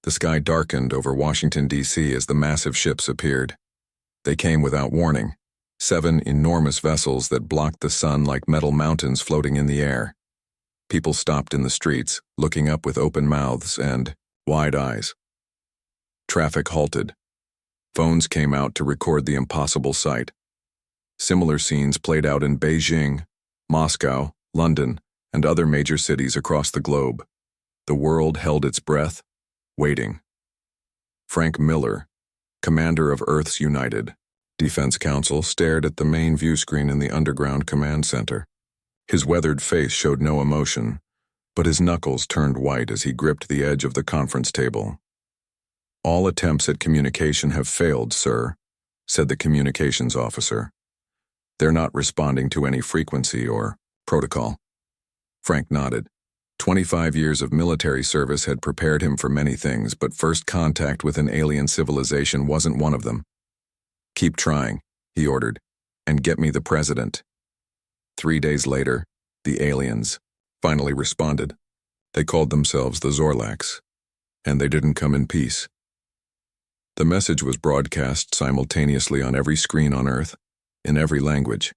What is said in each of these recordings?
The sky darkened over Washington, D.C. as the massive ships appeared. They came without warning, 7 enormous vessels that blocked the sun like metal mountains floating in the air. People stopped in the streets, looking up with open mouths and wide eyes. Traffic halted. Phones came out to record the impossible sight. Similar scenes played out in Beijing, Moscow, London, and other major cities across the globe. The world held its breath, waiting. Frank Miller, commander of Earth's United Defense Council, stared at the main view screen in the underground command center. His weathered face showed no emotion, but his knuckles turned white as he gripped the edge of the conference table. "All attempts at communication have failed, sir," said the communications officer. "They're not responding to any frequency or protocol." Frank nodded. 25 years of military service had prepared him for many things, but first contact with an alien civilization wasn't one of them. "Keep trying," he ordered, "and get me the president." 3 days later, the aliens finally responded. They called themselves the Zorlax, and they didn't come in peace. The message was broadcast simultaneously on every screen on Earth, in every language.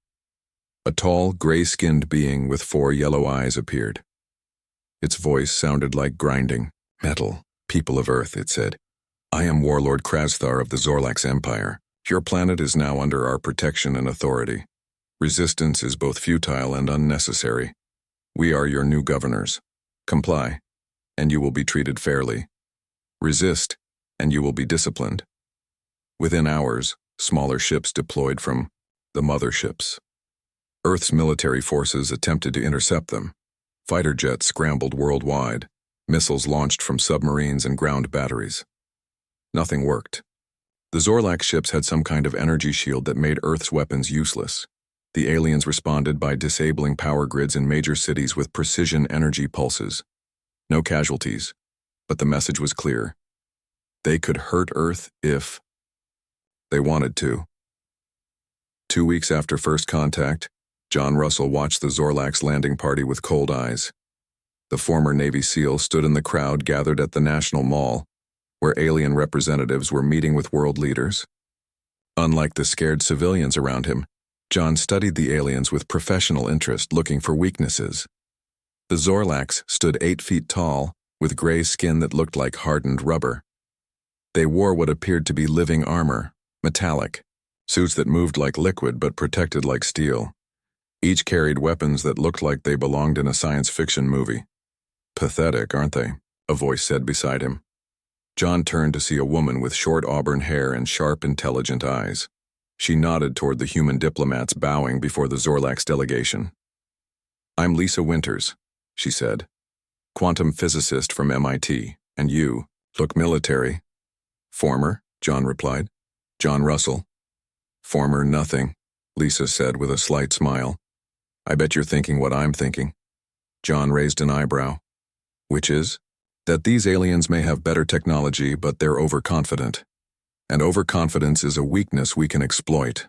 A tall, gray-skinned being with 4 yellow eyes appeared. Its voice sounded like grinding metal. "People of Earth," it said, "I am Warlord Krasthar of the Zorlax Empire. Your planet is now under our protection and authority. Resistance is both futile and unnecessary. We are your new governors. Comply, and you will be treated fairly. Resist, and you will be disciplined." Within hours, smaller ships deployed from the motherships. Earth's military forces attempted to intercept them. Fighter jets scrambled worldwide, missiles launched from submarines and ground batteries. Nothing worked. The Zorlax ships had some kind of energy shield that made Earth's weapons useless. The aliens responded by disabling power grids in major cities with precision energy pulses. No casualties, but the message was clear. They could hurt Earth if they wanted to. 2 weeks after first contact, John Russell watched the Zorlax landing party with cold eyes. The former Navy SEAL stood in the crowd gathered at the National Mall, where alien representatives were meeting with world leaders. Unlike the scared civilians around him, John studied the aliens with professional interest, looking for weaknesses. The Zorlax stood 8 feet tall, with gray skin that looked like hardened rubber. They wore what appeared to be living armor, metallic, suits that moved like liquid but protected like steel. Each carried weapons that looked like they belonged in a science fiction movie. "Pathetic, aren't they?" a voice said beside him. John turned to see a woman with short auburn hair and sharp, intelligent eyes. She nodded toward the human diplomats bowing before the Zorlax delegation. "I'm Lisa Winters," she said, "quantum physicist from MIT, and you look military." "Former," John replied. "John Russell." "Former nothing," Lisa said with a slight smile. "I bet you're thinking what I'm thinking." John raised an eyebrow. "Which is?" "That these aliens may have better technology, but they're overconfident. And overconfidence is a weakness we can exploit."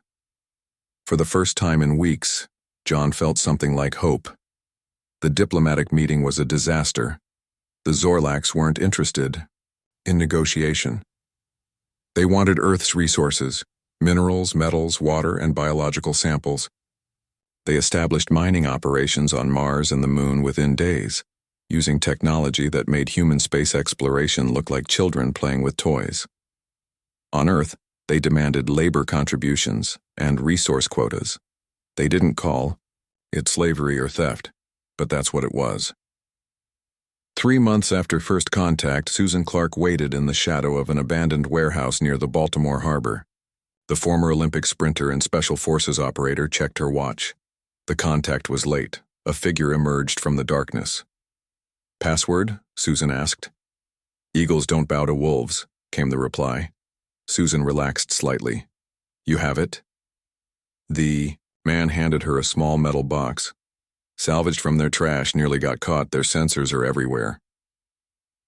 For the first time in weeks, John felt something like hope. The diplomatic meeting was a disaster. The Zorlax weren't interested in negotiation. They wanted Earth's resources: minerals, metals, water, and biological samples. They established mining operations on Mars and the Moon within days, using technology that made human space exploration look like children playing with toys. On Earth, they demanded labor contributions and resource quotas. They didn't call it slavery or theft, but that's what it was. 3 months after first contact, Susan Clark waited in the shadow of an abandoned warehouse near the Baltimore harbor. The former Olympic sprinter and Special Forces operator checked her watch. The contact was late. A figure emerged from the darkness. "Password?" Susan asked. "Eagles don't bow to wolves," came the reply. Susan relaxed slightly. "You have it?" The man handed her a small metal box. "Salvaged from their trash, nearly got caught. Their sensors are everywhere."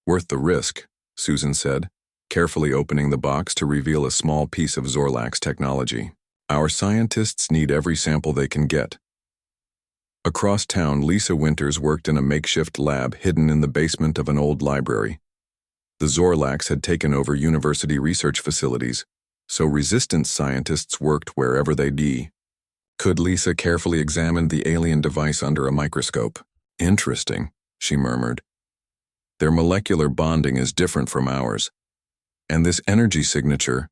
"Worth the risk," Susan said, carefully opening the box to reveal a small piece of Zorlax technology. "Our scientists need every sample they can get." Across town, Lisa Winters worked in a makeshift lab hidden in the basement of an old library. The Zorlax had taken over university research facilities, so resistance scientists worked wherever they'd be. Could Lisa carefully examine the alien device under a microscope? Interesting, she murmured. Their molecular bonding is different from ours. And this energy signature.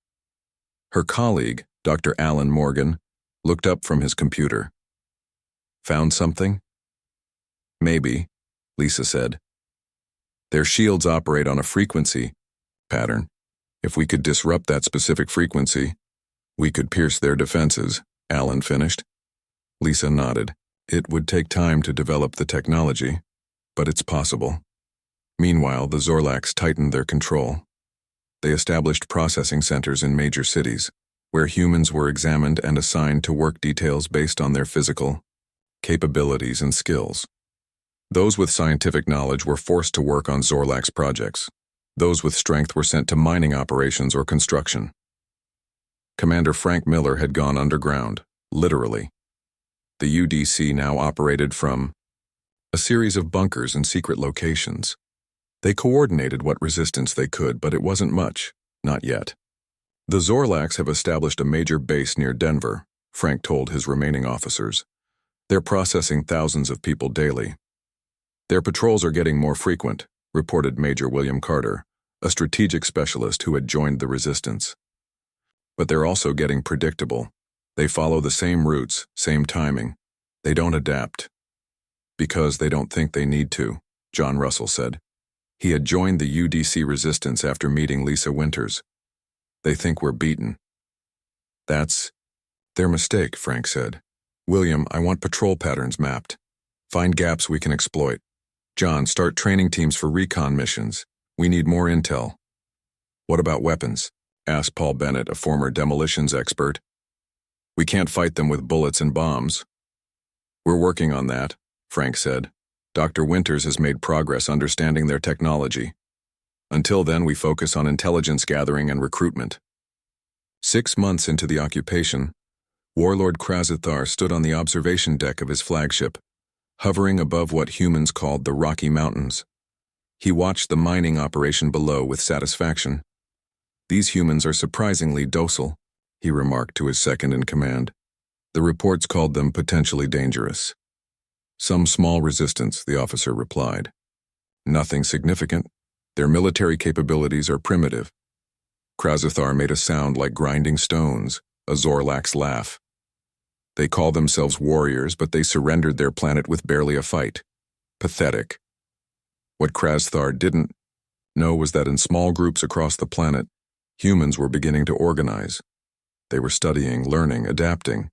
Her colleague, Dr. Alan Morgan, looked up from his computer. Found something? Maybe, Lisa said. Their shields operate on a frequency pattern. If we could disrupt that specific frequency, we could pierce their defenses, Alan finished. Lisa nodded. It would take time to develop the technology, but it's possible. Meanwhile, the Zorlax tightened their control. They established processing centers in major cities, where humans were examined and assigned to work details based on their physical capabilities and skills. Those with scientific knowledge were forced to work on Zorlax projects. Those with strength were sent to mining operations or construction. Commander Frank Miller had gone underground, literally. The UDC now operated from a series of bunkers and secret locations. They coordinated what resistance they could, but it wasn't much, not yet. The Zorlax have established a major base near Denver, Frank told his remaining officers. They're processing thousands of people daily. Their patrols are getting more frequent, reported Major William Carter, a strategic specialist who had joined the resistance. But they're also getting predictable. They follow the same routes, same timing. They don't adapt. Because they don't think they need to, John Russell said. He had joined the UDC resistance after meeting Lisa Winters. They think we're beaten. That's their mistake, Frank said. William, I want patrol patterns mapped. Find gaps we can exploit. John, start training teams for recon missions. We need more intel. What about weapons? Asked Paul Bennett, a former demolitions expert. We can't fight them with bullets and bombs. We're working on that, Frank said. Dr. Winters has made progress understanding their technology. Until then, we focus on intelligence gathering and recruitment. 6 months into the occupation, Warlord Krazithar stood on the observation deck of his flagship, hovering above what humans called the Rocky Mountains. He watched the mining operation below with satisfaction. These humans are surprisingly docile, he remarked to his second-in-command. The reports called them potentially dangerous. Some small resistance, the officer replied. Nothing significant. Their military capabilities are primitive. Krazithar made a sound like grinding stones, a Zorlax laugh. They call themselves warriors, but they surrendered their planet with barely a fight. Pathetic. What Krazithar didn't know was that in small groups across the planet, humans were beginning to organize. They were studying, learning, adapting.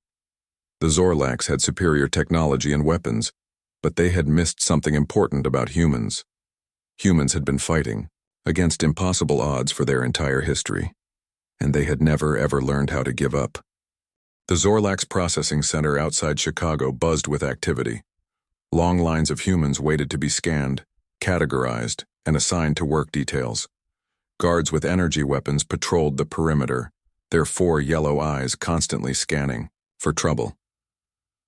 The Zorlax had superior technology and weapons, but they had missed something important about humans. Humans had been fighting, against impossible odds for their entire history, and they had never ever learned how to give up. The Zorlax Processing Center outside Chicago buzzed with activity. Long lines of humans waited to be scanned, categorized, and assigned to work details. Guards with energy weapons patrolled the perimeter, their 4 yellow eyes constantly scanning for trouble.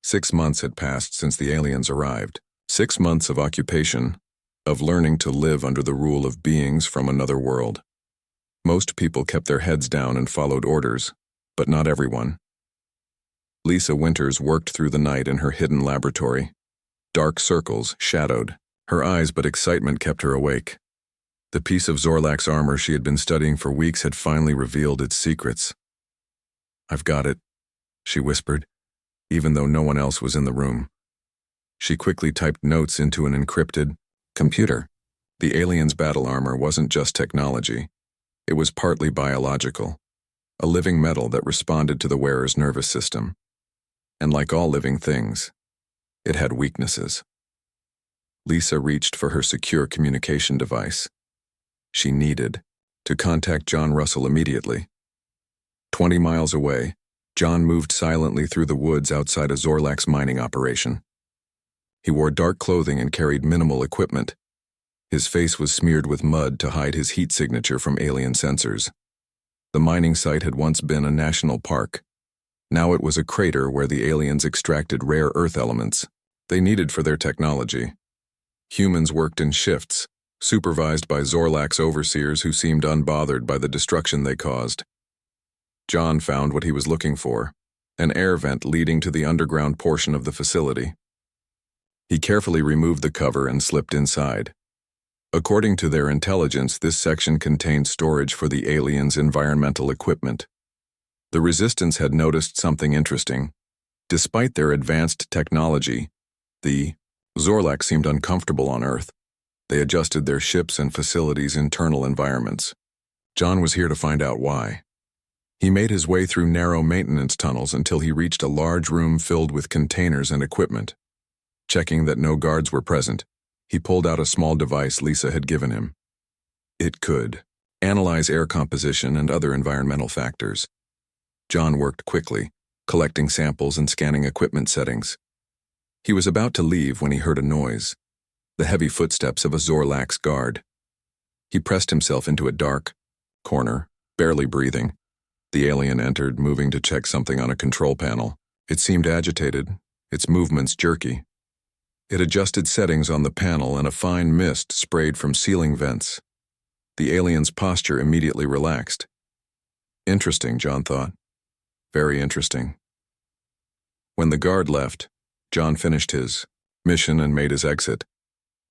6 months had passed since the aliens arrived. 6 months of occupation, of learning to live under the rule of beings from another world. Most people kept their heads down and followed orders, but not everyone. Lisa Winters worked through the night in her hidden laboratory. Dark circles shadowed her eyes, but excitement kept her awake. The piece of Zorlax armor she had been studying for weeks had finally revealed its secrets. I've got it, she whispered, even though no one else was in the room. She quickly typed notes into an encrypted computer. The alien's battle armor wasn't just technology. It was partly biological, a living metal that responded to the wearer's nervous system. And like all living things, it had weaknesses. Lisa reached for her secure communication device. She needed to contact John Russell immediately. 20 miles away, John moved silently through the woods outside a Zorlax mining operation. He wore dark clothing and carried minimal equipment. His face was smeared with mud to hide his heat signature from alien sensors. The mining site had once been a national park. Now it was a crater where the aliens extracted rare earth elements they needed for their technology. Humans worked in shifts, supervised by Zorlak's overseers who seemed unbothered by the destruction they caused. John found what he was looking for, an air vent leading to the underground portion of the facility. He carefully removed the cover and slipped inside. According to their intelligence, this section contained storage for the aliens' environmental equipment. The Resistance had noticed something interesting. Despite their advanced technology, the Zorlak seemed uncomfortable on Earth. They adjusted their ships and facilities' internal environments. John was here to find out why. He made his way through narrow maintenance tunnels until he reached a large room filled with containers and equipment. Checking that no guards were present, he pulled out a small device Lisa had given him. It could analyze air composition and other environmental factors. John worked quickly, collecting samples and scanning equipment settings. He was about to leave when he heard a noise, the heavy footsteps of a Zorlak's guard. He pressed himself into a dark corner, barely breathing. The alien entered, moving to check something on a control panel. It seemed agitated, its movements jerky. It adjusted settings on the panel and a fine mist sprayed from ceiling vents. The alien's posture immediately relaxed. Interesting, John thought. Very interesting. When the guard left, John finished his mission and made his exit.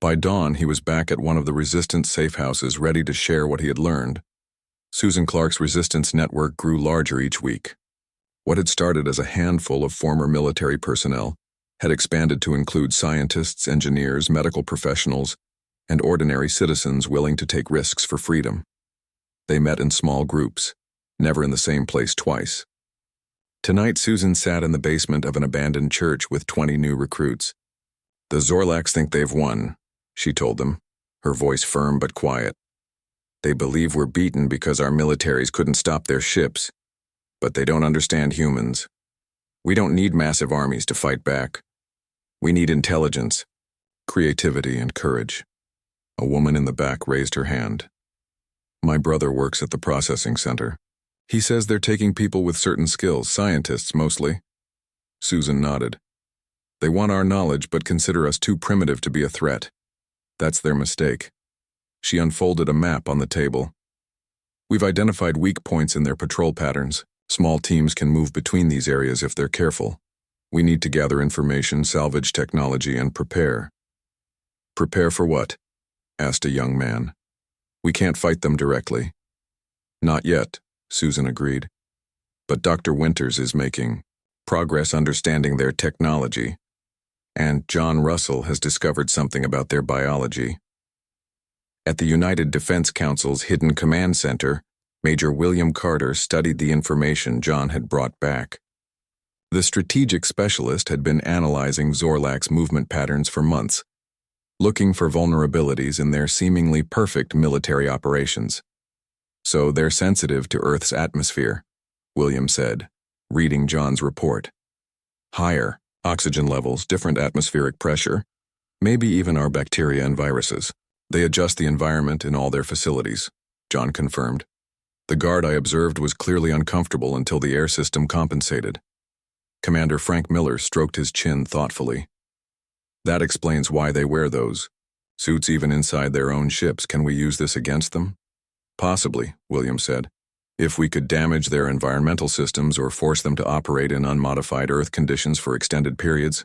By dawn, he was back at one of the Resistance safe houses, ready to share what he had learned. Susan Clark's Resistance network grew larger each week. What had started as a handful of former military personnel had expanded to include scientists, engineers, medical professionals, and ordinary citizens willing to take risks for freedom. They met in small groups, never in the same place twice. Tonight, Susan sat in the basement of an abandoned church with 20 new recruits. "The Zorlaks think they've won," she told them, her voice firm but quiet. "They believe we're beaten because our militaries couldn't stop their ships, but they don't understand humans. We don't need massive armies to fight back. We need intelligence, creativity, and courage." A woman in the back raised her hand. "My brother works at the processing center. He says they're taking people with certain skills, scientists mostly." Susan nodded. "They want our knowledge but consider us too primitive to be a threat. That's their mistake." She unfolded a map on the table. "We've identified weak points in their patrol patterns. Small teams can move between these areas if they're careful. We need to gather information, salvage technology, and prepare." "Prepare for what?" asked a young man. "We can't fight them directly." "Not yet," Susan agreed. "But Dr. Winters is making progress understanding their technology, and John Russell has discovered something about their biology." At the United Defense Council's Hidden Command Center, Major William Carter studied the information John had brought back. The strategic specialist had been analyzing Zorlak's movement patterns for months, looking for vulnerabilities in their seemingly perfect military operations. "So they're sensitive to Earth's atmosphere," William said, reading John's report. "Higher oxygen levels, different atmospheric pressure, maybe even our bacteria and viruses. They adjust the environment in all their facilities," John confirmed. "The guard I observed was clearly uncomfortable until the air system compensated." Commander Frank Miller stroked his chin thoughtfully. "That explains why they wear those suits even inside their own ships. Can we use this against them?" "Possibly," William said. "If we could damage their environmental systems or force them to operate in unmodified Earth conditions for extended periods,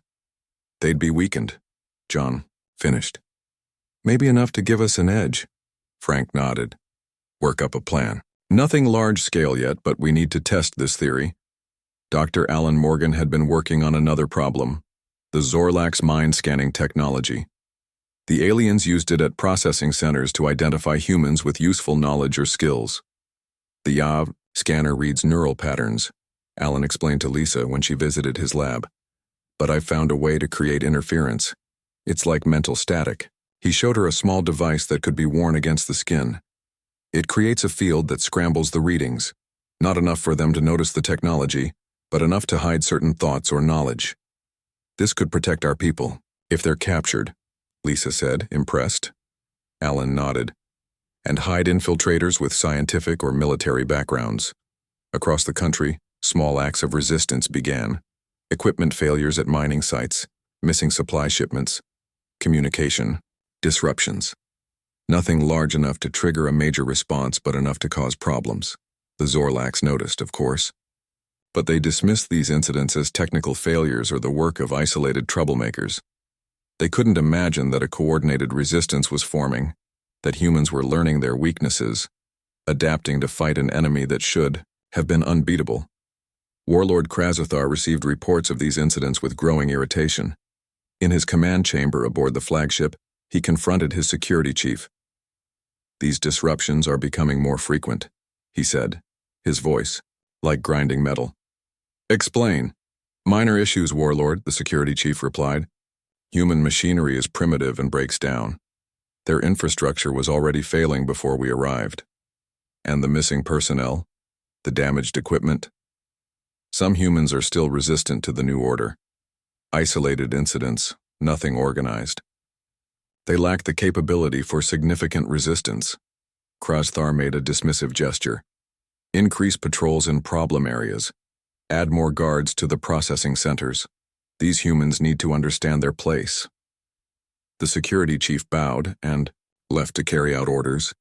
they'd be weakened," John finished. "Maybe enough to give us an edge," Frank nodded. "Work up a plan. Nothing large-scale yet, but we need to test this theory." Dr. Alan Morgan had been working on another problem, the Zorlak's mind-scanning technology. The aliens used it at processing centers to identify humans with useful knowledge or skills. "The YAV scanner reads neural patterns," Alan explained to Lisa when she visited his lab. "But I've found a way to create interference. It's like mental static." He showed her a small device that could be worn against the skin. "It creates a field that scrambles the readings, not enough for them to notice the technology, but enough to hide certain thoughts or knowledge. This could protect our people, if they're captured," Lisa said, impressed. Alan nodded. "And hide infiltrators with scientific or military backgrounds." Across the country, small acts of resistance began. Equipment failures at mining sites, missing supply shipments, communication disruptions. Nothing large enough to trigger a major response, but enough to cause problems. The Zorlax noticed, of course. But they dismissed these incidents as technical failures or the work of isolated troublemakers. They couldn't imagine that a coordinated resistance was forming, that humans were learning their weaknesses, adapting to fight an enemy that should have been unbeatable. Warlord Krazathar received reports of these incidents with growing irritation. In his command chamber aboard the flagship, he confronted his security chief. "These disruptions are becoming more frequent," he said, his voice like grinding metal. "Explain." "Minor issues, Warlord," the security chief replied. "Human machinery is primitive and breaks down. Their infrastructure was already failing before we arrived. And the missing personnel? The damaged equipment? Some humans are still resistant to the new order. Isolated incidents, nothing organized. They lack the capability for significant resistance." Krasthar made a dismissive gesture. "Increase patrols in problem areas. Add more guards to the processing centers. These humans need to understand their place." The security chief bowed and, left to carry out orders,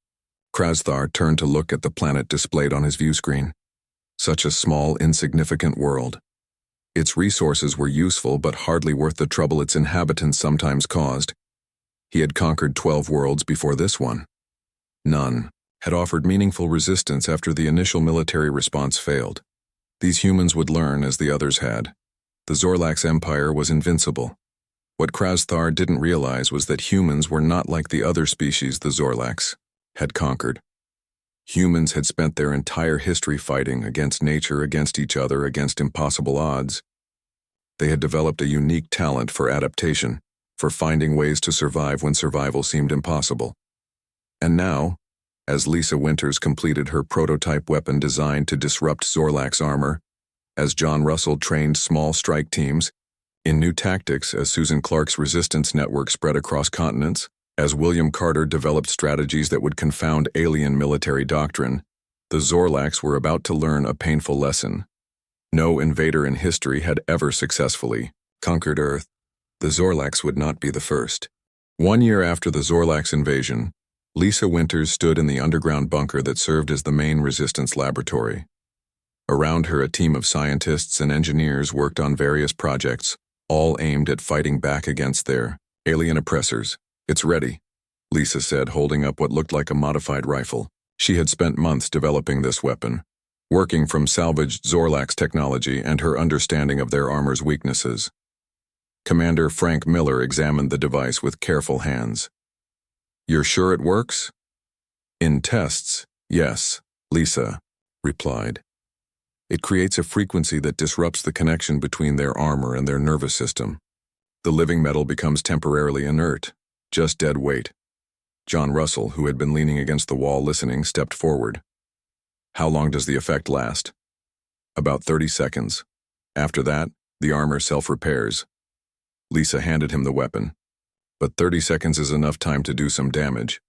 Krasthar turned to look at the planet displayed on his view screen. Such a small, insignificant world. Its resources were useful but hardly worth the trouble its inhabitants sometimes caused. He had conquered 12 worlds before this one. None had offered meaningful resistance after the initial military response failed. These humans would learn as the others had. The Zorlax Empire was invincible. What Krasthar didn't realize was that humans were not like the other species the Zorlax had conquered. Humans had spent their entire history fighting against nature, against each other, against impossible odds. They had developed a unique talent for adaptation, for finding ways to survive when survival seemed impossible. And now, as Lisa Winters completed her prototype weapon designed to disrupt Zorlax armor, as John Russell trained small strike teams in new tactics, as Susan Clark's resistance network spread across continents, as William Carter developed strategies that would confound alien military doctrine, the Zorlax were about to learn a painful lesson. No invader in history had ever successfully conquered Earth. The Zorlax would not be the first. 1 year after the Zorlax invasion, Lisa Winters stood in the underground bunker that served as the main resistance laboratory. Around her, a team of scientists and engineers worked on various projects, all aimed at fighting back against their alien oppressors. "It's ready," Lisa said, holding up what looked like a modified rifle. She had spent months developing this weapon, working from salvaged Zorlax technology and her understanding of their armor's weaknesses. Commander Frank Miller examined the device with careful hands. "You're sure it works?" "In tests, yes," Lisa replied. "It creates a frequency that disrupts the connection between their armor and their nervous system. The living metal becomes temporarily inert, just dead weight." John Russell, who had been leaning against the wall listening, stepped forward. "How long does the effect last?" "About 30 seconds. After that, the armor self-repairs." Lisa handed him the weapon. "But 30 seconds is enough time to do some damage."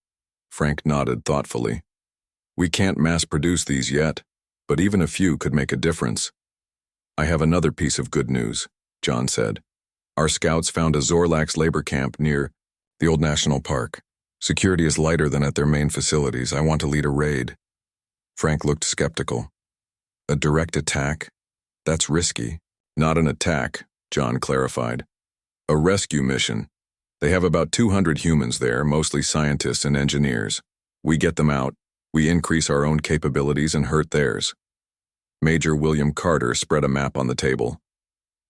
Frank nodded thoughtfully. "We can't mass-produce these yet, but even a few could make a difference." "I have another piece of good news," John said. "Our scouts found a Zorlax labor camp near the old national park. Security is lighter than at their main facilities. I want to lead a raid." Frank looked skeptical. "A direct attack? That's risky." "Not an attack," John clarified. "A rescue mission. They have about 200 humans there, mostly scientists and engineers. We get them out, we increase our own capabilities and hurt theirs." Major William Carter spread a map on the table.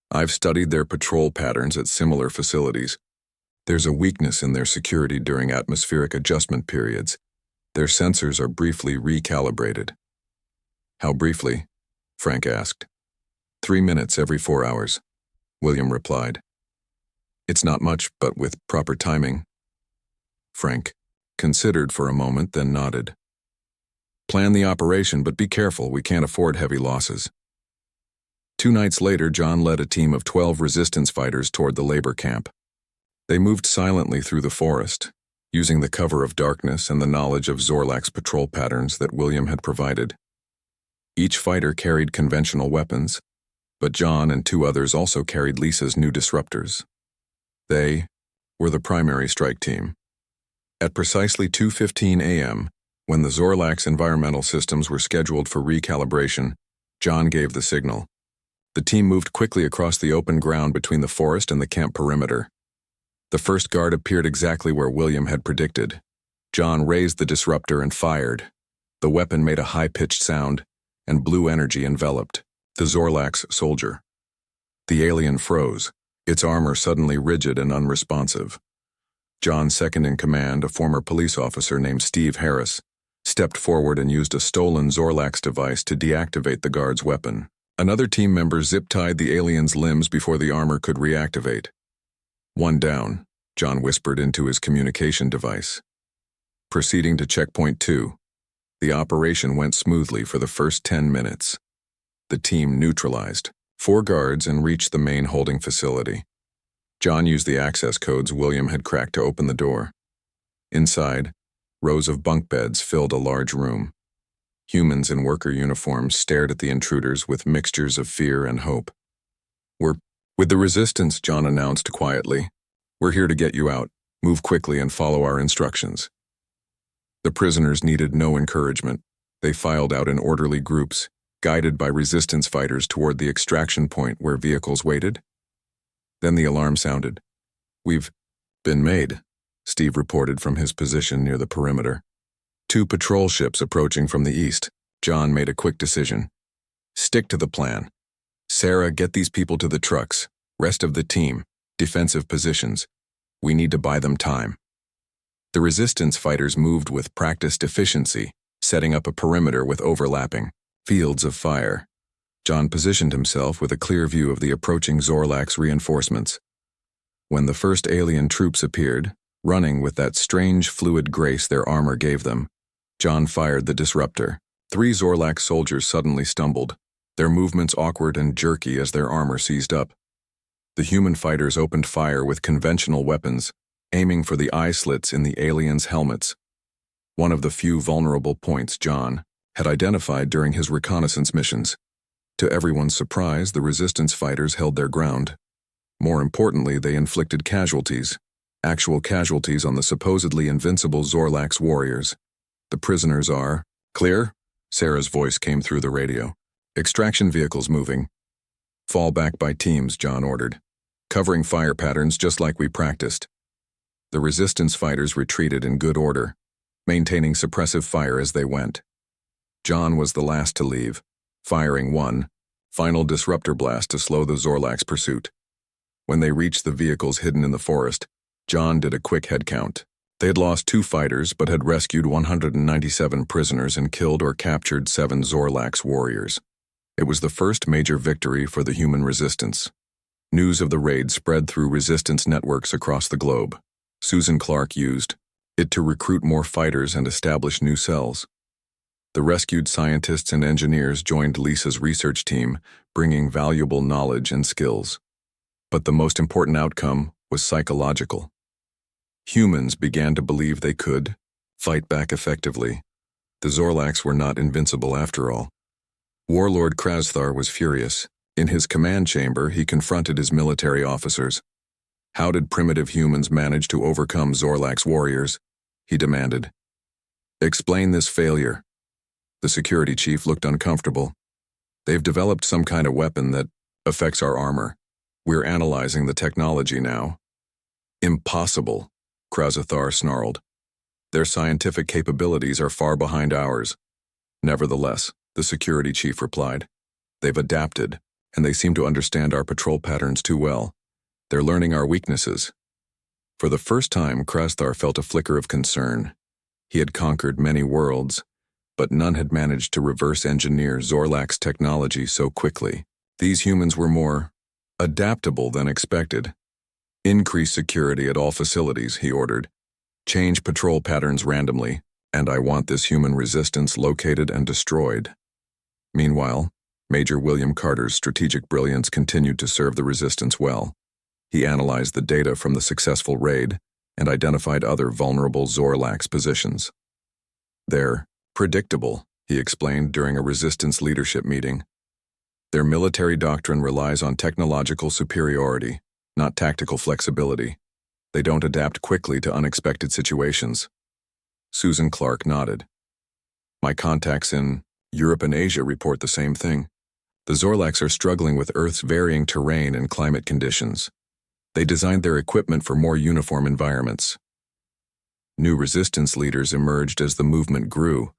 "I've studied their patrol patterns at similar facilities. There's a weakness in their security during atmospheric adjustment periods. Their sensors are briefly recalibrated." "How briefly?" Frank asked. 3 minutes every 4 hours, William replied. "It's not much, but with proper timing." Frank considered for a moment, then nodded. "Plan the operation, but be careful. We can't afford heavy losses." 2 nights later, John led a team of 12 resistance fighters toward the labor camp. They moved silently through the forest, using the cover of darkness and the knowledge of Zorlax patrol patterns that William had provided. Each fighter carried conventional weapons, but John and 2 others also carried Lisa's new disruptors. They were the primary strike team. At precisely 2:15 a.m., when the Zorlax environmental systems were scheduled for recalibration, John gave the signal. The team moved quickly across the open ground between the forest and the camp perimeter. The first guard appeared exactly where William had predicted. John raised the disruptor and fired. The weapon made a high-pitched sound, and blue energy enveloped the Zorlax soldier. The alien froze, its armor suddenly rigid and unresponsive. John's second in command, a former police officer named Steve Harris, stepped forward and used a stolen Zorlax device to deactivate the guard's weapon. Another team member zip-tied the alien's limbs before the armor could reactivate. "One down," John whispered into his communication device. Proceeding to checkpoint 2. The operation went smoothly for the first 10 minutes. The team neutralized 4 guards and reached the main holding facility. John used the access codes William had cracked to open the door. Inside, rows of bunk beds filled a large room. Humans in worker uniforms stared at the intruders with mixtures of fear and hope. "We're with the resistance," John announced quietly. "We're here to get you out. Move quickly and follow our instructions." The prisoners needed no encouragement. They filed out in orderly groups, guided by resistance fighters toward the extraction point where vehicles waited. Then the alarm sounded. "We've been made," Steve reported from his position near the perimeter. 2 patrol ships approaching from the east. John made a quick decision. "Stick to the plan. Sarah, get these people to the trucks. Rest of the team, defensive positions. We need to buy them time." The resistance fighters moved with practiced efficiency, setting up a perimeter with overlapping fields of fire. John positioned himself with a clear view of the approaching Zorlax reinforcements. When the first alien troops appeared, running with that strange fluid grace their armor gave them, John fired the disruptor. 3 Zorlax soldiers suddenly stumbled, their movements awkward and jerky as their armor seized up. The human fighters opened fire with conventional weapons, aiming for the eye slits in the aliens' helmets. One of the few vulnerable points John had identified during his reconnaissance missions. To everyone's surprise, the resistance fighters held their ground. More importantly, they inflicted casualties. Actual casualties on the supposedly invincible Zorlax warriors. "The prisoners are clear?" Sarah's voice came through the radio. "Extraction vehicles moving." "Fall back by teams," John ordered. "Covering fire patterns just like we practiced." The resistance fighters retreated in good order, maintaining suppressive fire as they went. John was the last to leave, firing one final disruptor blast to slow the Zorlax pursuit. When they reached the vehicles hidden in the forest, John did a quick head count. They had lost 2 fighters but had rescued 197 prisoners and killed or captured 7 Zorlax warriors. It was the first major victory for the human resistance. News of the raid spread through resistance networks across the globe. Susan Clark used it to recruit more fighters and establish new cells. The rescued scientists and engineers joined Lisa's research team, bringing valuable knowledge and skills. But the most important outcome was psychological. Humans began to believe they could fight back effectively. The Zorlax were not invincible after all. Warlord Krasthar was furious. In his command chamber, he confronted his military officers. "How did primitive humans manage to overcome Zorlax warriors?" he demanded. "Explain this failure." The security chief looked uncomfortable. "They've developed some kind of weapon that affects our armor. We're analyzing the technology now." "Impossible," Krasthar snarled. "Their scientific capabilities are far behind ours." "Nevertheless," the security chief replied, "they've adapted, and they seem to understand our patrol patterns too well. They're learning our weaknesses." For the first time, Krasthar felt a flicker of concern. He had conquered many worlds, but none had managed to reverse engineer Zorlax technology so quickly. These humans were more adaptable than expected. "Increase security at all facilities," he ordered. "Change patrol patterns randomly, and I want this human resistance located and destroyed." Meanwhile, Major William Carter's strategic brilliance continued to serve the resistance well. He analyzed the data from the successful raid and identified other vulnerable Zorlax positions. "They're predictable," he explained during a resistance leadership meeting. "Their military doctrine relies on technological superiority, not tactical flexibility. They don't adapt quickly to unexpected situations. Susan Clark nodded. My contacts in Europe and Asia report the same thing. The Zorlax are struggling with Earth's varying terrain and climate conditions. They designed their equipment for more uniform environments. New resistance leaders emerged as the movement grew.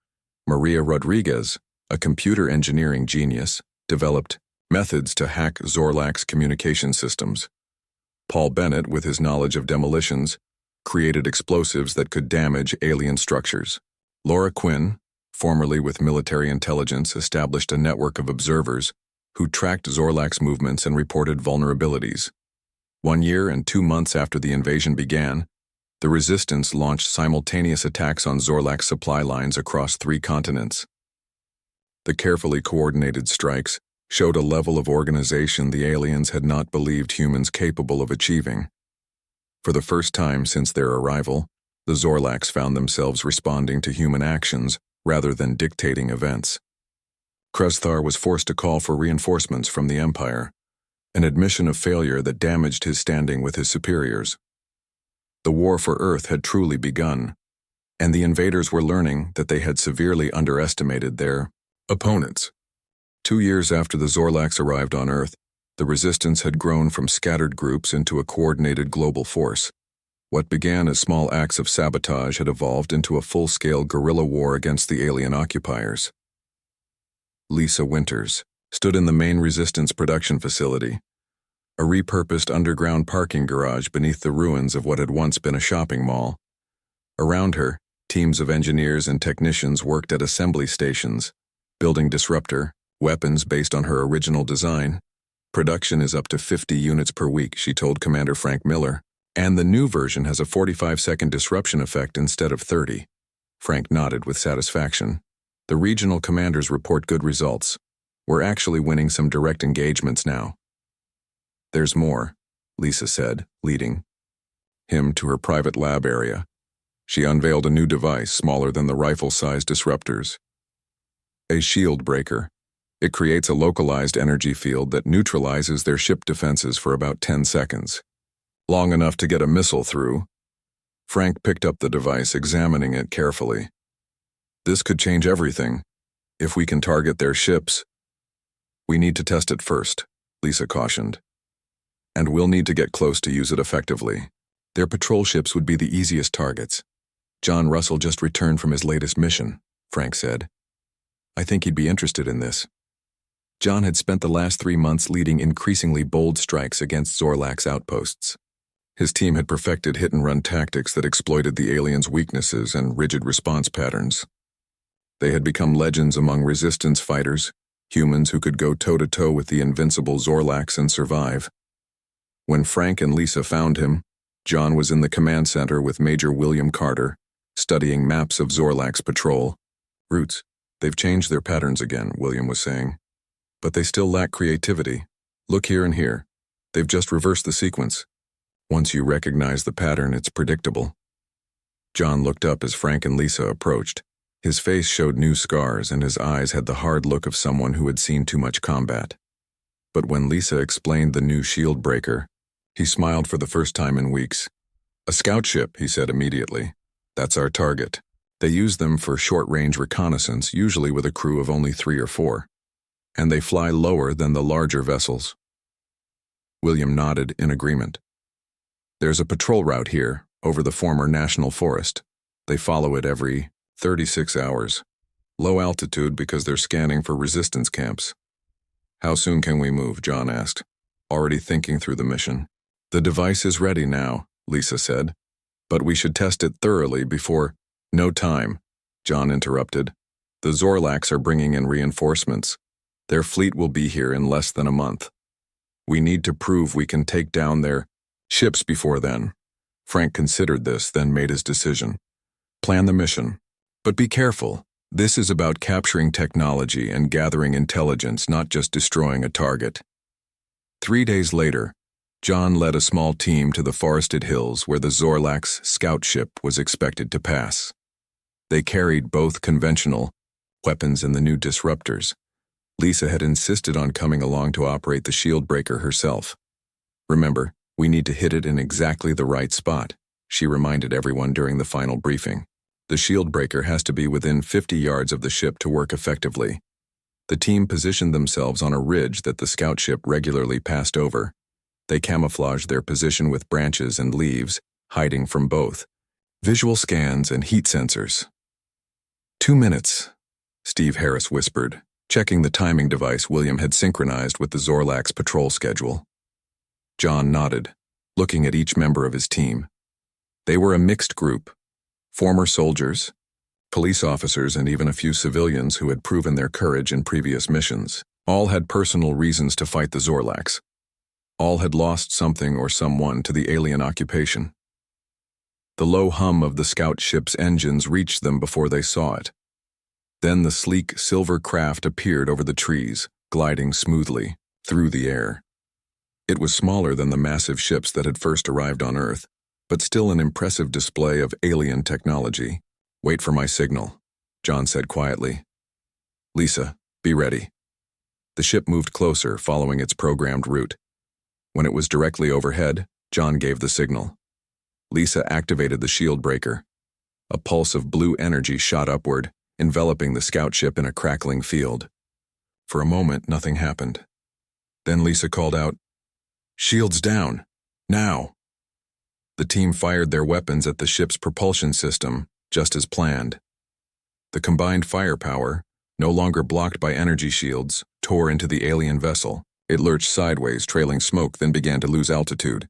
Maria Rodriguez, a computer engineering genius, developed methods to hack Zorlax communication systems. Paul Bennett, with his knowledge of demolitions, created explosives that could damage alien structures. Laura Quinn, formerly with military intelligence, established a network of observers who tracked Zorlax movements and reported vulnerabilities. 1 year and 2 months after the invasion began, the Resistance launched simultaneous attacks on Zorlax supply lines across 3 continents. The carefully coordinated strikes showed a level of organization the aliens had not believed humans capable of achieving. For the first time since their arrival, the Zorlax found themselves responding to human actions rather than dictating events. Krezthar was forced to call for reinforcements from the Empire, an admission of failure that damaged his standing with his superiors. The war for Earth had truly begun, and the invaders were learning that they had severely underestimated their opponents. 2 years after the Zorlax arrived on Earth, the Resistance had grown from scattered groups into a coordinated global force. What began as small acts of sabotage had evolved into a full-scale guerrilla war against the alien occupiers. Lisa Winters stood in the main Resistance production facility, a repurposed underground parking garage beneath the ruins of what had once been a shopping mall. Around her, teams of engineers and technicians worked at assembly stations, building disruptor weapons based on her original design. Production is up to 50 units per week, she told Commander Frank Miller, and the new version has a 45-second disruption effect instead of 30. Frank nodded with satisfaction. The regional commanders report good results. We're actually winning some direct engagements now. There's more, Lisa said, leading him to her private lab area. She unveiled a new device smaller than the rifle-sized disruptors. A shield breaker. It creates a localized energy field that neutralizes their ship defenses for about 10 seconds. Long enough to get a missile through. Frank picked up the device, examining it carefully. This could change everything. If we can target their ships. We need to test it first, Lisa cautioned. And we'll need to get close to use it effectively. Their patrol ships would be the easiest targets. John Russell just returned from his latest mission, Frank said. I think he'd be interested in this. John had spent the last 3 months leading increasingly bold strikes against Zorlax outposts. His team had perfected hit-and-run tactics that exploited the aliens' weaknesses and rigid response patterns. They had become legends among Resistance fighters, humans who could go toe-to-toe with the invincible Zorlax and survive. When Frank and Lisa found him, John was in the command center with Major William Carter, studying maps of Zorlax patrol. Routes, they've changed their patterns again, William was saying. But they still lack creativity. Look here and here. They've just reversed the sequence. Once you recognize the pattern, it's predictable. John looked up as Frank and Lisa approached. His face showed new scars, and his eyes had the hard look of someone who had seen too much combat. But when Lisa explained the new shield breaker, he smiled for the first time in weeks. A scout ship, he said immediately. That's our target. They use them for short-range reconnaissance, usually with a crew of only 3 or 4. And they fly lower than the larger vessels. William nodded in agreement. There's a patrol route here, over the former national forest. They follow it every 36 hours. Low altitude because they're scanning for resistance camps. How soon can we move? John asked, already thinking through the mission. The device is ready now, Lisa said. But we should test it thoroughly before... No time, John interrupted. The Zorlax are bringing in reinforcements. Their fleet will be here in less than a month. We need to prove we can take down their ships before then. Frank considered this, then made his decision. Plan the mission. But be careful. This is about capturing technology and gathering intelligence, not just destroying a target. 3 days later, John led a small team to the forested hills where the Zorlax scout ship was expected to pass. They carried both conventional weapons and the new disruptors. Lisa had insisted on coming along to operate the shield breaker herself. Remember, We need to hit it in exactly the right spot, she reminded everyone during the final briefing. The shield breaker has to be within 50 yards of the ship to work effectively. The team positioned themselves on a ridge that the scout ship regularly passed over. They camouflaged their position with branches and leaves, hiding from both visual scans and heat sensors. 2 minutes, Steve Harris whispered, checking the timing device William had synchronized with the Zorlak's patrol schedule. John nodded, looking at each member of his team. They were a mixed group: former soldiers, police officers, and even a few civilians who had proven their courage in previous missions. All had personal reasons to fight the Zorlaks. All had lost something or someone to the alien occupation. The low hum of the scout ship's engines reached them before they saw it. Then the sleek silver craft appeared over the trees, gliding smoothly through the air. It was smaller than the massive ships that had first arrived on Earth, but still an impressive display of alien technology. "Wait for my signal," John said quietly. "Lisa, be ready." The ship moved closer, following its programmed route. When it was directly overhead, John gave the signal. Lisa activated the shield breaker. A pulse of blue energy shot upward, enveloping the scout ship in a crackling field. For a moment, nothing happened. Then Lisa called out, "Shields down, now!" The team fired their weapons at the ship's propulsion system, just as planned. The combined firepower, no longer blocked by energy shields, tore into the alien vessel. It lurched sideways, trailing smoke, then began to lose altitude.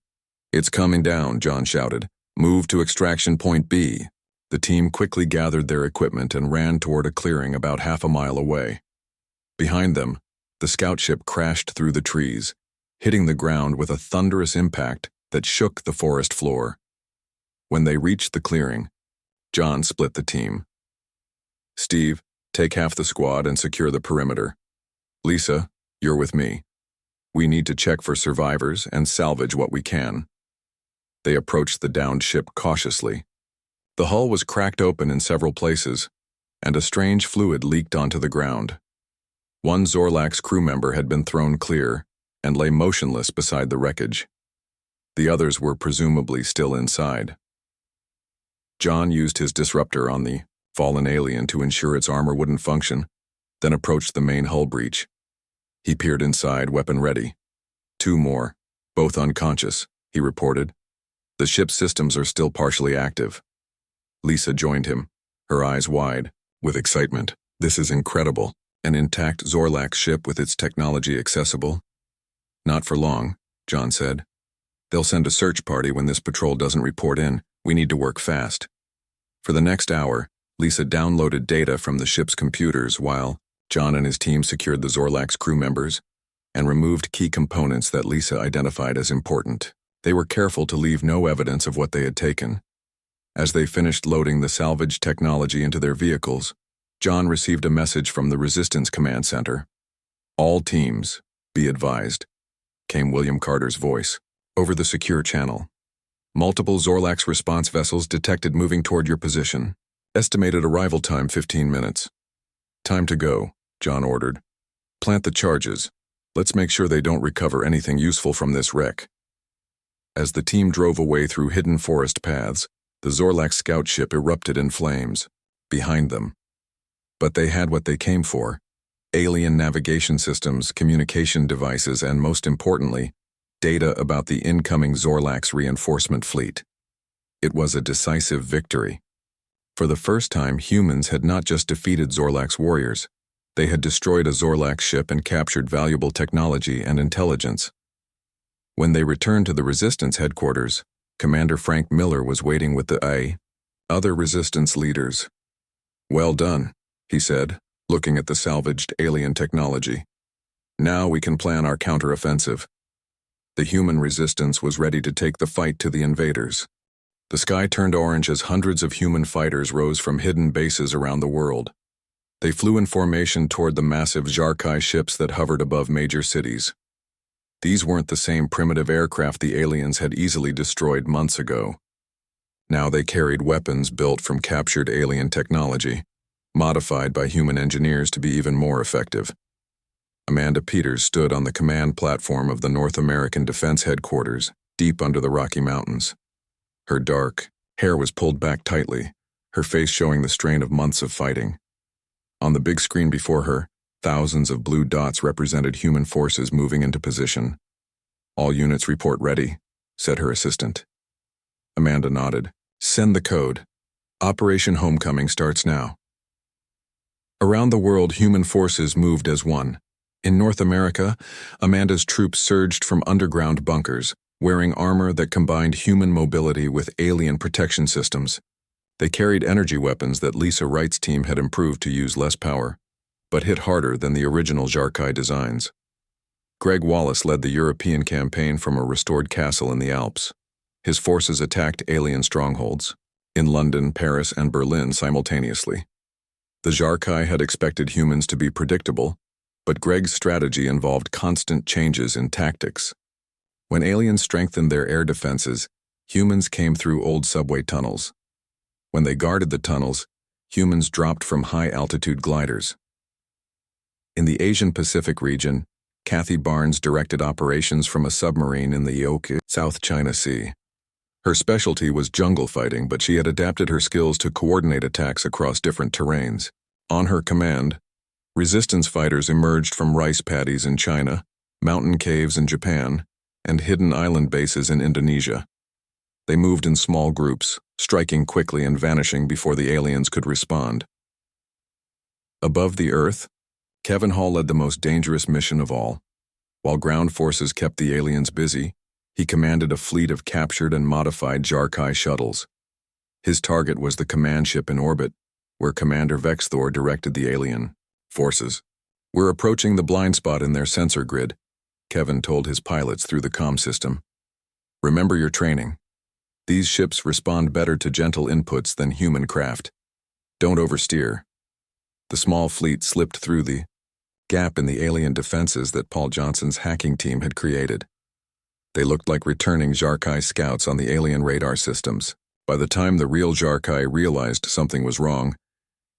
"It's coming down," John shouted. "Move to extraction point B." The team quickly gathered their equipment and ran toward a clearing about half a mile away. Behind them, the scout ship crashed through the trees, hitting the ground with a thunderous impact that shook the forest floor. When they reached the clearing, John split the team. "Steve, take half the squad and secure the perimeter. Lisa, you're with me. We need to check for survivors and salvage what we can." They approached the downed ship cautiously. The hull was cracked open in several places, and a strange fluid leaked onto the ground. One Zorlak's crew member had been thrown clear and lay motionless beside the wreckage. The others were presumably still inside. John used his disruptor on the fallen alien to ensure its armor wouldn't function, then approached the main hull breach. He peered inside, weapon ready. 2 more, both unconscious, he reported. "The ship's systems are still partially active." Lisa joined him, her eyes wide with excitement. "This is incredible. An intact Zorlak ship with its technology accessible." "Not for long," John said. "They'll send a search party when this patrol doesn't report in. We need to work fast." For the next hour, Lisa downloaded data from the ship's computers while John and his team secured the Zorlak's crew members and removed key components that Lisa identified as important. They were careful to leave no evidence of what they had taken. As they finished loading the salvage technology into their vehicles, John received a message from the Resistance Command Center. "All teams, be advised," came William Carter's voice, over the secure channel. "Multiple Zorlak's response vessels detected moving toward your position. Estimated arrival time 15 minutes. Time to go," John ordered. "Plant the charges. Let's make sure they don't recover anything useful from this wreck." As the team drove away through hidden forest paths, the Zorlak scout ship erupted in flames behind them. But they had what they came for: alien navigation systems, communication devices, and most importantly, data about the incoming Zorlak's reinforcement fleet. It was a decisive victory. For the first time, humans had not just defeated Zorlak's warriors. They had destroyed a Zorlak ship and captured valuable technology and intelligence. When they returned to the Resistance headquarters, Commander Frank Miller was waiting with the other Resistance leaders. "Well done," he said, looking at the salvaged alien technology. "Now we can plan our counteroffensive." The human resistance was ready to take the fight to the invaders. The sky turned orange as hundreds of human fighters rose from hidden bases around the world. They flew in formation toward the massive Zarkai ships that hovered above major cities. These weren't the same primitive aircraft the aliens had easily destroyed months ago. Now they carried weapons built from captured alien technology, modified by human engineers to be even more effective. Amanda Peters stood on the command platform of the North American Defense Headquarters, deep under the Rocky Mountains. Her dark hair was pulled back tightly, her face showing the strain of months of fighting. On the big screen before her, thousands of blue dots represented human forces moving into position. "All units report ready," said her assistant. Amanda nodded. "Send the code. Operation Homecoming starts now." Around the world, human forces moved as one. In North America, Amanda's troops surged from underground bunkers, wearing armor that combined human mobility with alien protection systems. They carried energy weapons that Lisa Wright's team had improved to use less power, but hit harder than the original Jarkai designs. Greg Wallace led the European campaign from a restored castle in the Alps. His forces attacked alien strongholds in London, Paris, and Berlin simultaneously. The Jarkai had expected humans to be predictable, but Greg's strategy involved constant changes in tactics. When aliens strengthened their air defenses, humans came through old subway tunnels. When they guarded the tunnels, humans dropped from high-altitude gliders. In the Asian-Pacific region, Kathy Barnes directed operations from a submarine in the York, South China Sea. Her specialty was jungle fighting, but she had adapted her skills to coordinate attacks across different terrains. On her command, resistance fighters emerged from rice paddies in China, mountain caves in Japan, and hidden island bases in Indonesia. They moved in small groups, striking quickly and vanishing before the aliens could respond. Above the Earth, Kevin Hall led the most dangerous mission of all. While ground forces kept the aliens busy, he commanded a fleet of captured and modified Jarkai shuttles. His target was the command ship in orbit, where Commander Vexthor directed the alien forces. "We're approaching the blind spot in their sensor grid," Kevin told his pilots through the comm system. "Remember your training. These ships respond better to gentle inputs than human craft. Don't oversteer." The small fleet slipped through the gap in the alien defenses that Paul Johnson's hacking team had created. They looked like returning Jarkai scouts on the alien radar systems. By the time the real Jarkai realized something was wrong,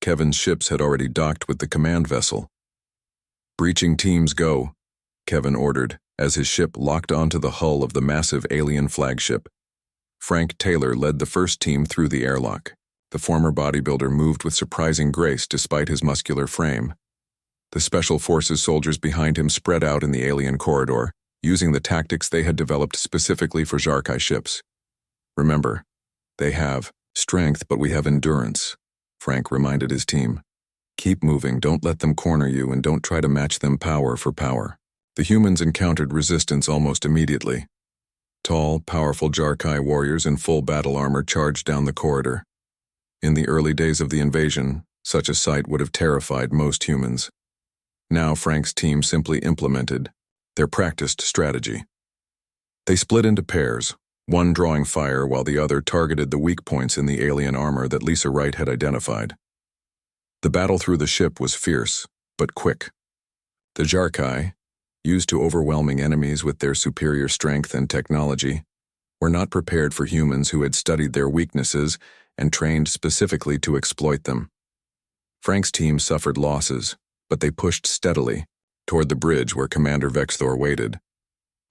Kevin's ships had already docked with the command vessel. "Breaching teams go," Kevin ordered, as his ship locked onto the hull of the massive alien flagship. Frank Taylor led the first team through the airlock. The former bodybuilder moved with surprising grace despite his muscular frame. The Special Forces soldiers behind him spread out in the alien corridor, using the tactics they had developed specifically for Jarkai ships. "Remember, they have strength, but we have endurance," Frank reminded his team. "Keep moving, don't let them corner you, and don't try to match them power for power." The humans encountered resistance almost immediately. Tall, powerful Jarkai warriors in full battle armor charged down the corridor. In the early days of the invasion, such a sight would have terrified most humans. Now Frank's team simply implemented their practiced strategy. They split into pairs, one drawing fire while the other targeted the weak points in the alien armor that Lisa Wright had identified. The battle through the ship was fierce, but quick. The Jarkai, used to overwhelming enemies with their superior strength and technology, were not prepared for humans who had studied their weaknesses and trained specifically to exploit them. Frank's team suffered losses, but they pushed steadily toward the bridge where Commander Vexthor waited.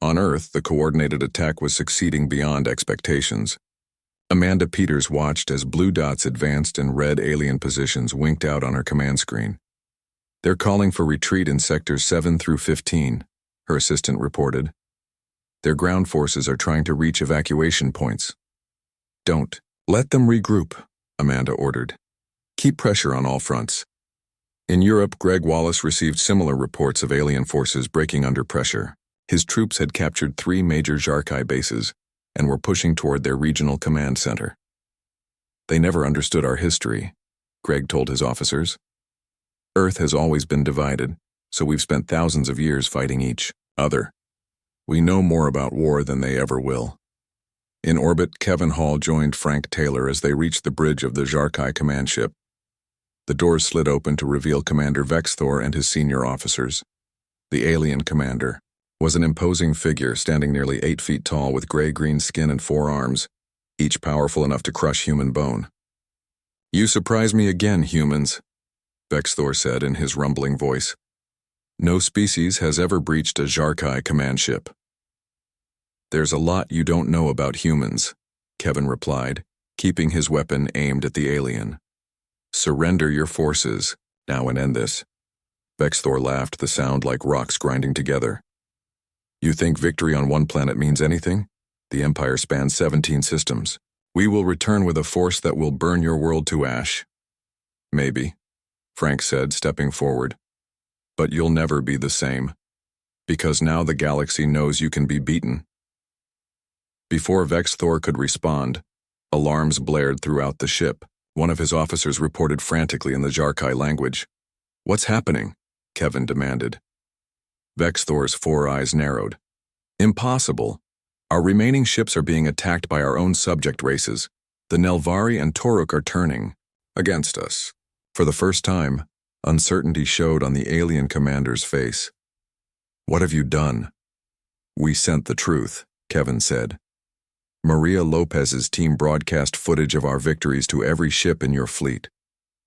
On Earth, the coordinated attack was succeeding beyond expectations. Amanda Peters watched as blue dots advanced and red alien positions winked out on her command screen. "They're calling for retreat in sectors 7 through 15, her assistant reported. "Their ground forces are trying to reach evacuation points." "Don't let them regroup," Amanda ordered. "Keep pressure on all fronts." In Europe, Greg Wallace received similar reports of alien forces breaking under pressure. His troops had captured 3 major Jarkai bases and were pushing toward their regional command center. "They never understood our history," Greg told his officers. "Earth has always been divided, so we've spent thousands of years fighting each other. We know more about war than they ever will." In orbit, Kevin Hall joined Frank Taylor as they reached the bridge of the Jarkai command ship. The doors slid open to reveal Commander Vexthor and his senior officers. The alien commander was an imposing figure standing nearly 8 feet tall with gray-green skin and 4 arms, each powerful enough to crush human bone. "You surprise me again, humans," Vexthor said in his rumbling voice. "No species has ever breached a Jarkai command ship." There's a lot you don't know about humans, Kevin replied, keeping his weapon aimed at the alien. Surrender your forces, now and end this. Vexthor laughed, the sound like rocks grinding together. You think victory on one planet means anything? The Empire spans 17 systems. We will return with a force that will burn your world to ash. Maybe, Frank said, stepping forward. But you'll never be the same. Because now the galaxy knows you can be beaten. Before Vexthor could respond, alarms blared throughout the ship. One of his officers reported frantically in the Jarkai language. What's happening? Kevin demanded. Vexthor's 4 eyes narrowed. Impossible. Our remaining ships are being attacked by our own subject races. The Nelvari and Toruk are turning against us. For the first time, uncertainty showed on the alien commander's face. What have you done? We sent the truth, Kevin said. Maria Lopez's team broadcast footage of our victories to every ship in your fleet.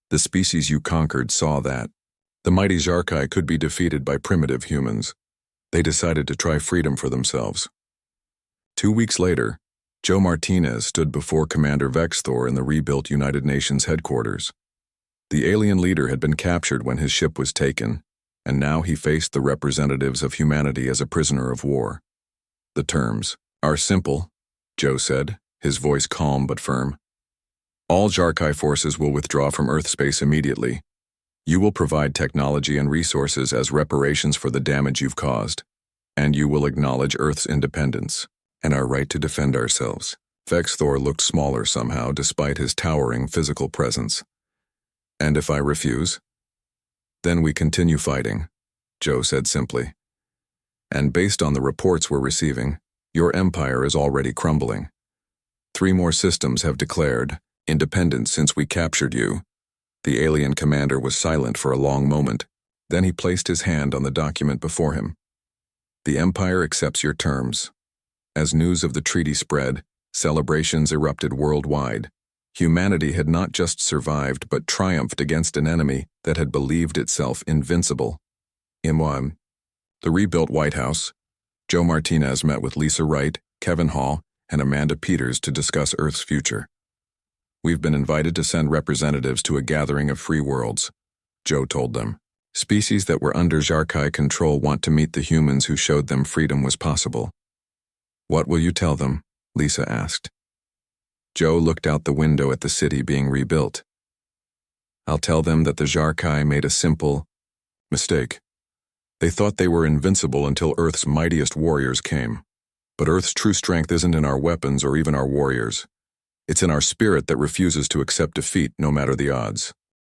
The species you conquered saw that. The mighty Jarkai could be defeated by primitive humans. They decided to try freedom for themselves. 2 weeks later, Joe Martinez stood before Commander Vexthor in the rebuilt United Nations headquarters. The alien leader had been captured when his ship was taken, and now he faced the representatives of humanity as a prisoner of war. The terms are simple, Joe said, his voice calm but firm. All Jarkai forces will withdraw from Earth space immediately. You will provide technology and resources as reparations for the damage you've caused, and you will acknowledge Earth's independence and our right to defend ourselves. Vexthor looked smaller somehow despite his towering physical presence. And if I refuse? Then we continue fighting, Joe said simply. And based on the reports we're receiving, your empire is already crumbling. 3 more systems have declared independence since we captured you. The alien commander was silent for a long moment. Then he placed his hand on the document before him. The Empire accepts your terms. As news of the treaty spread, celebrations erupted worldwide. Humanity had not just survived but triumphed against an enemy that had believed itself invincible. In the rebuilt White House, Joe Martinez met with Lisa Wright, Kevin Hall, and Amanda Peters to discuss Earth's future. We've been invited to send representatives to a gathering of free worlds, Joe told them. Species that were under Jarkai control want to meet the humans who showed them freedom was possible. What will you tell them? Lisa asked. Joe looked out the window at the city being rebuilt. I'll tell them that the Jarkai made a simple mistake. They thought they were invincible until Earth's mightiest warriors came. But Earth's true strength isn't in our weapons or even our warriors. It's in our spirit that refuses to accept defeat no matter the odds.